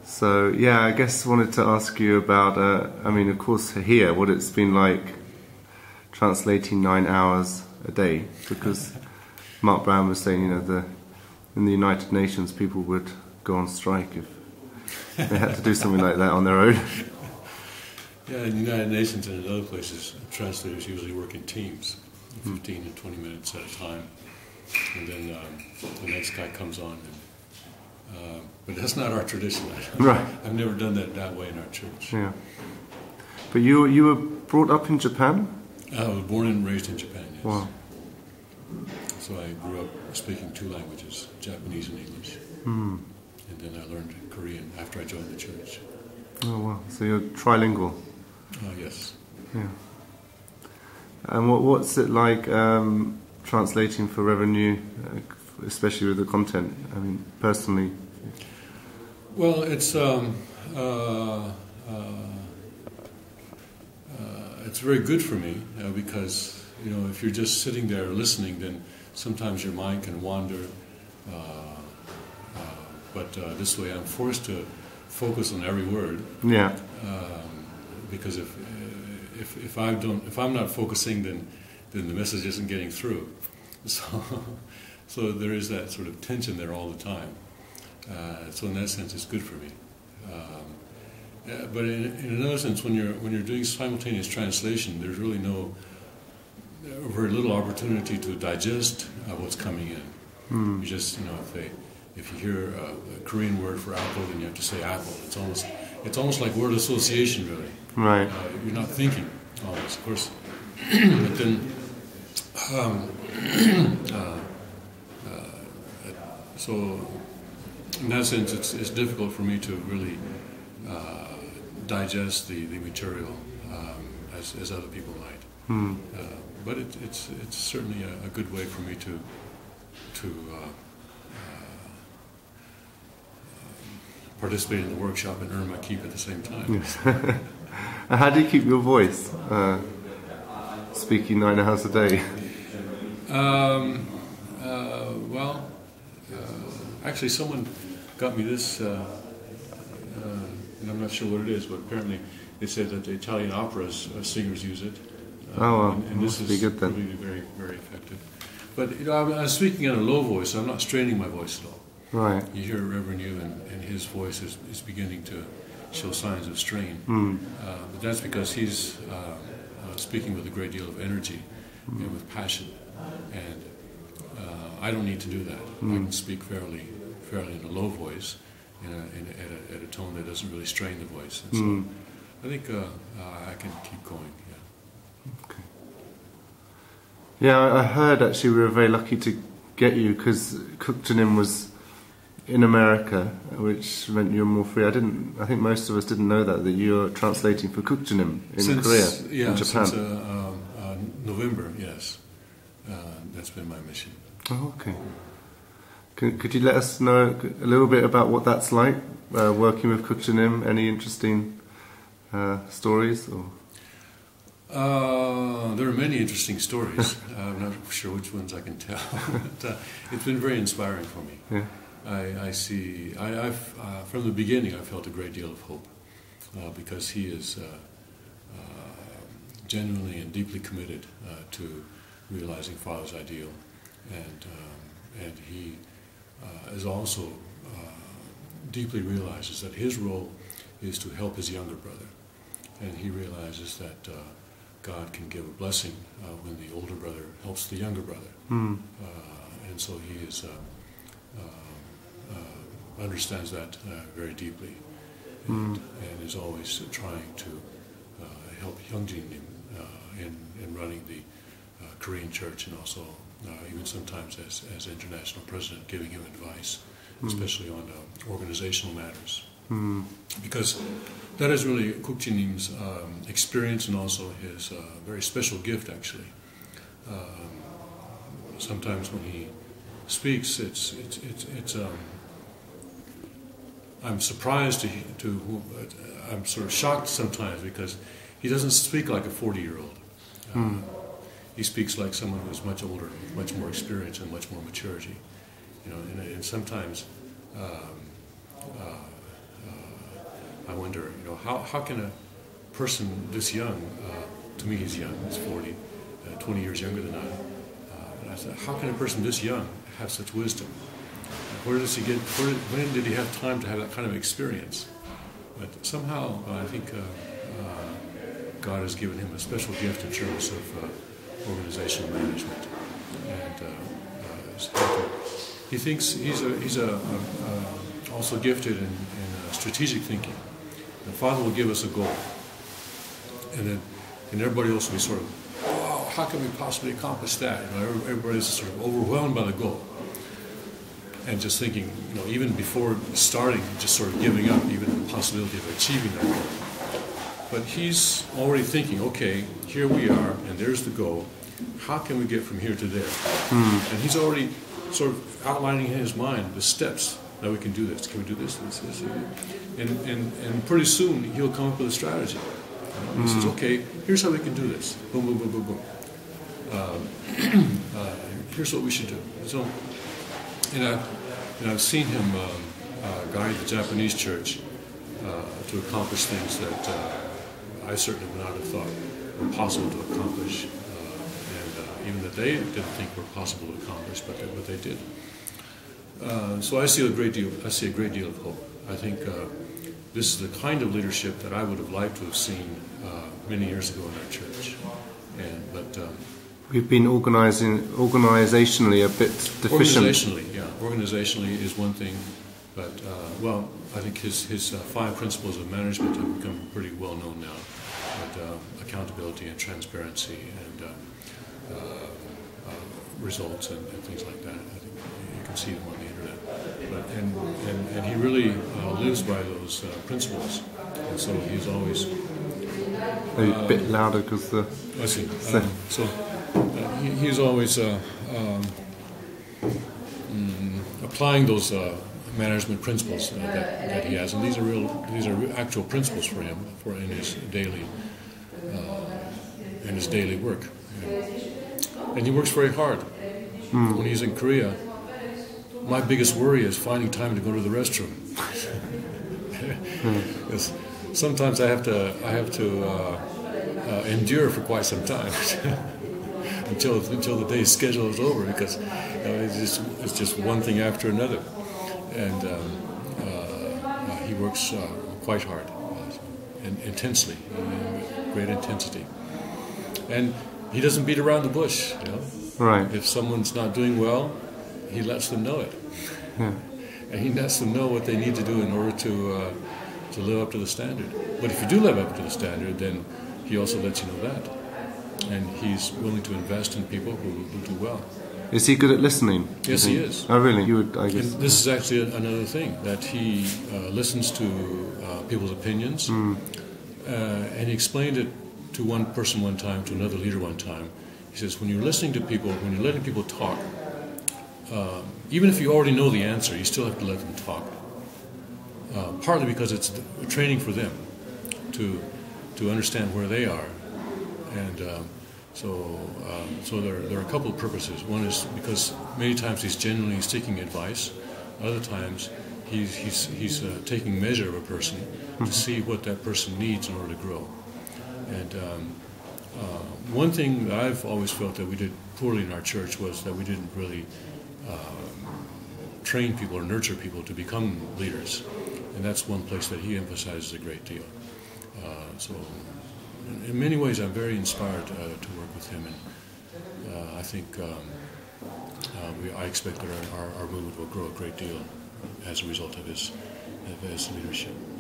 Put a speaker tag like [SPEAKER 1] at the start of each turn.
[SPEAKER 1] So yeah, I guess wanted to ask you about. I mean, of course, here, what it's been like translating 9 hours a day, because Mark Brown was saying, in the United Nations, people would go on strike if they had to do something like that on their own.
[SPEAKER 2] Yeah, in the United Nations and in other places, translators usually work in teams, 15 to 20 minutes at a time, and then the next guy comes on. But that's not our tradition.
[SPEAKER 1] Right.
[SPEAKER 2] I've never done that way in our church.
[SPEAKER 1] Yeah. But you were brought up in Japan?
[SPEAKER 2] I was born and raised in Japan, yes.
[SPEAKER 1] Wow.
[SPEAKER 2] So I grew up speaking 2 languages, Japanese and English.
[SPEAKER 1] Mm.
[SPEAKER 2] And then I learned Korean after I joined the church.
[SPEAKER 1] Oh, wow. So you're trilingual?
[SPEAKER 2] Yes.
[SPEAKER 1] Yeah. And what's it like translating for revenue, especially with the content? I mean, personally.
[SPEAKER 2] Well, it's very good for me because if you're just sitting there listening, then sometimes your mind can wander. But this way, I'm forced to focus on every word.
[SPEAKER 1] Yeah.
[SPEAKER 2] Because if I'm not focusing, then the message isn't getting through. So there is that sort of tension there all the time. So in that sense, it's good for me. But in another sense, when you're doing simultaneous translation, there's really very little opportunity to digest what's coming in.
[SPEAKER 1] Mm.
[SPEAKER 2] You just if you hear a Korean word for apple, then you have to say apple. It's almost like word association, really.
[SPEAKER 1] Right.
[SPEAKER 2] You're not thinking always, of course. But then, so in that sense, it's difficult for me to really digest the material as other people might.
[SPEAKER 1] Mm.
[SPEAKER 2] But it's certainly a good way for me to participate in the workshop and earn my keep at the same time.
[SPEAKER 1] Yes. How do you keep your voice speaking 9 hours a day?
[SPEAKER 2] Actually, someone got me this, and I'm not sure what it is, but apparently they said that the Italian opera singers use it. And this is
[SPEAKER 1] good, then.
[SPEAKER 2] really very, very effective. But I'm speaking in a low voice, so I'm not straining my voice at all.
[SPEAKER 1] Right.
[SPEAKER 2] You hear Reverend Yu, and his voice is beginning to show signs of strain.
[SPEAKER 1] Mm.
[SPEAKER 2] But that's because he's speaking with a great deal of energy and with passion. And I don't need to do that. I can speak fairly in a low voice, at a tone that doesn't really strain the voice. And so I think I can keep going. Yeah.
[SPEAKER 1] Okay. Yeah, I heard actually we were very lucky to get you because Kook Jin Moon was in America, which meant you're more free. I think most of us didn't know that you're translating for Kook Jin Moon in Korea, in Japan.
[SPEAKER 2] Since November, yes. That's been my mission.
[SPEAKER 1] Oh, okay. Could you let us know a little bit about what that's like, working with Kook Jin Moon? Any interesting stories? Or?
[SPEAKER 2] There are many interesting stories. I'm not sure which ones I can tell. But, it's been very inspiring for me.
[SPEAKER 1] Yeah.
[SPEAKER 2] I've from the beginning I felt a great deal of hope because he is genuinely and deeply committed to realizing Father's ideal, and he is also deeply realizes that his role is to help his younger brother, and he realizes that God can give a blessing when the older brother helps the younger brother, and so he is. Understands that very deeply, and is always trying to help Hyungjin in running the Korean church, and also even sometimes as international president, giving him advice, especially on organizational matters. Because that is really Kook Jin Moon's experience, and also his very special gift, actually. Sometimes when he speaks, I'm surprised I'm sort of shocked sometimes because he doesn't speak like a 40-year-old. He speaks like someone who's much older, with much more experience and much more maturity. And sometimes wonder, how can a person this young, to me he's young, he's 40, 20 years younger than I. And I said, how can a person this young have such wisdom? Where does he get? When did he have time to have that kind of experience? But somehow, I think God has given him a special gift in terms of organizational management, and he thinks he's also gifted in strategic thinking. The Father will give us a goal, and everybody else will be sort of, wow, how can we possibly accomplish that? Everybody's sort of overwhelmed by the goal. And just thinking, even before starting, just sort of giving up even the possibility of achieving that goal. But he's already thinking, okay, here we are, and there's the goal. How can we get from here to there? And he's already sort of outlining in his mind the steps that we can do this. Can we do this? And pretty soon he'll come up with a strategy. He says, okay, here's how we can do this. Boom, boom, boom, boom, boom. Here's what we should do. So. And I've seen him guide the Japanese church to accomplish things that I certainly would not have thought were possible to accomplish, and even that they didn't think were possible to accomplish, but they did. So I see a great deal. I see a great deal of hope. I think this is the kind of leadership that I would have liked to have seen many years ago in our church, but.
[SPEAKER 1] We've been organizationally a bit deficient.
[SPEAKER 2] Organizationally is one thing, but I think his 5 principles of management have become pretty well known now. But accountability and transparency and results and things like that. I think you can see them on the internet. But and he really lives by those principles, and so he's always.
[SPEAKER 1] Maybe a bit louder because the.
[SPEAKER 2] I see. He's always applying those management principles that he has, and these are actual principles for him in his daily work. And he works very hard. When he's in Korea, my biggest worry is finding time to go to the restroom. Sometimes I have to endure for quite some time. Until the day's schedule is over, because it's just one thing after another, and he works quite hard and intensely, with great intensity, and he doesn't beat around the bush.
[SPEAKER 1] Right.
[SPEAKER 2] If someone's not doing well, he lets them know it, and he lets them know what they need to do in order to live up to the standard. But if you do live up to the standard, then he also lets you know that. And he's willing to invest in people who do well.
[SPEAKER 1] Is he good at listening?
[SPEAKER 2] Yes, he is.
[SPEAKER 1] Oh, really? You would, I guess.
[SPEAKER 2] And this is actually another thing, that he listens to people's opinions, and he explained it to one person one time, to another leader one time. He says, when you're listening to people, when you're letting people talk, even if you already know the answer, you still have to let them talk. Partly because it's training for them to understand where they are. And so there are a couple of purposes. One is because many times he's genuinely seeking advice. Other times he's taking measure of a person to see what that person needs in order to grow. And one thing that I've always felt that we did poorly in our church was that we didn't really train people or nurture people to become leaders. And that's one place that he emphasizes a great deal. So in many ways, I'm very inspired to work with him, and I think I expect that our movement will grow a great deal as a result of his leadership.